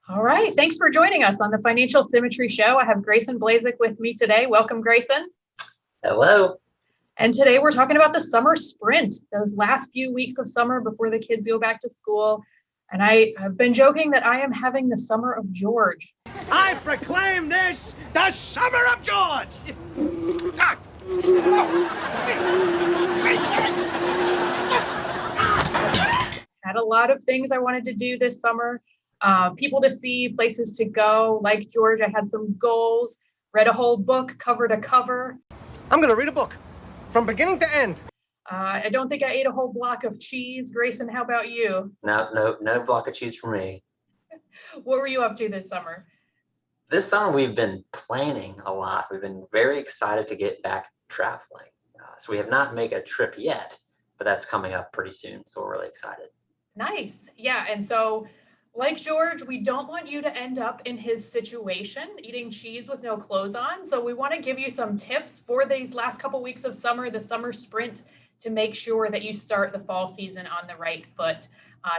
All right. Thanks for joining us on the Financial Symmetry Show. I have Grayson Blazik with me today. Welcome, Grayson. Hello. And today we're talking about the summer sprint, those last few weeks of summer before the kids go back to school. And I have been joking that I am having the summer of George. I proclaim this the summer of George! Had a lot of things I wanted to do this summer. People to see, places to go. Like George, I had some goals, read a whole book cover to cover. I'm going to read a book from beginning to end. I don't think I ate a whole block of cheese. Grayson, how about you? No block of cheese for me. What were you up to this summer? This summer, we've been planning a lot. We've been very excited to get back traveling. So we have not made a trip yet, but that's coming up pretty soon. So we're really excited. Nice. Yeah. And so, like George, we don't want you to end up in his situation, eating cheese with no clothes on. So we want to give you some tips for these last couple weeks of summer, the summer sprint, to make sure that you start the fall season on the right foot,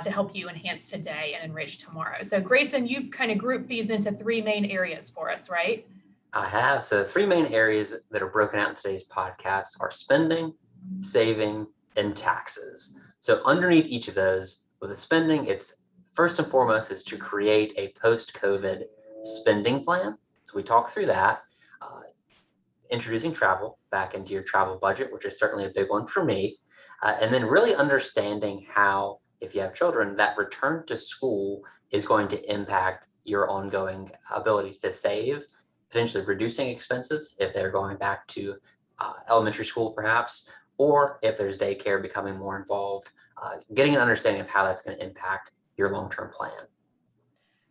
to help you enhance today and enrich tomorrow. So Grayson, you've kind of grouped these into three main areas for us, right? I have. So three main areas that are broken out in today's podcast are spending, saving, and taxes. So underneath each of those, with the spending, it's first and foremost is to create a post-COVID spending plan. So we talk through that, introducing travel back into your travel budget, which is certainly a big one for me. And then really understanding how, if you have children, that return to school is going to impact your ongoing ability to save, potentially reducing expenses if they're going back to elementary school perhaps, or if there's daycare becoming more involved, getting an understanding of how that's going to impact your long-term plan.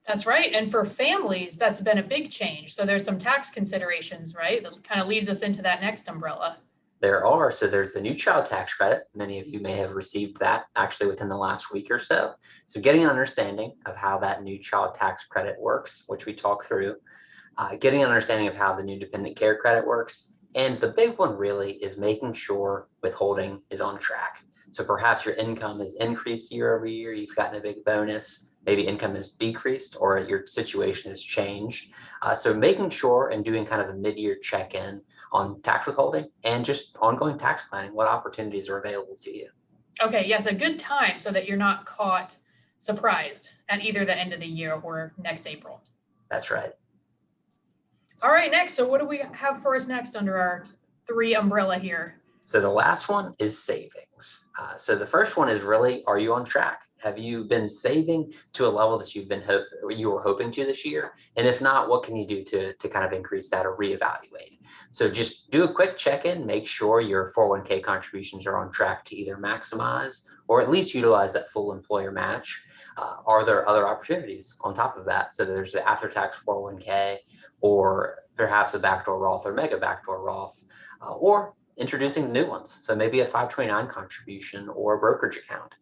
That's right. And for families, that's been a big change. So there's some tax considerations, right? That kind of leads us into that next umbrella. There are. So there's the new child tax credit. Many of you may have received that actually within the last week or so. So getting an understanding of how that new child tax credit works, which we talk through, getting an understanding of how the new dependent care credit works. And the big one really is making sure withholding is on track. So perhaps your income has increased year over year, you've gotten a big bonus, maybe income has decreased or your situation has changed. So making sure and doing kind of a mid-year check-in on tax withholding and just ongoing tax planning, what opportunities are available to you. Okay, yes, a good time so that you're not caught surprised at either the end of the year or next April. That's right. All right, next. So what do we have for us next under our three umbrella here? So the last one is savings. So the first one is really, are you on track? Have you been saving to a level that you were hoping to this year? And if not, what can you do to kind of increase that or reevaluate? So just do a quick check-in, make sure your 401k contributions are on track to either maximize or at least utilize that full employer match. Are there other opportunities on top of that? So there's the after-tax 401k or perhaps a backdoor Roth or mega backdoor Roth, or introducing new ones. So maybe a 529 contribution or a brokerage account.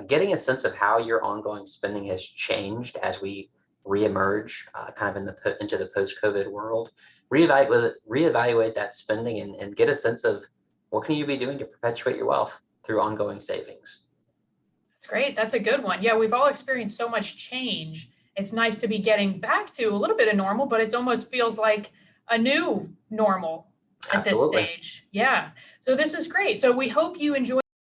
Getting a sense of how your ongoing spending has changed as we reemerge kind of into the post-COVID world. Reevaluate that spending and get a sense of what can you be doing to perpetuate your wealth through ongoing savings. That's great. That's a good one. Yeah, we've all experienced so much change. It's nice to be getting back to a little bit of normal, but it almost feels like a new normal at Absolutely. this stage. Yeah. So this is great. So we hope you enjoy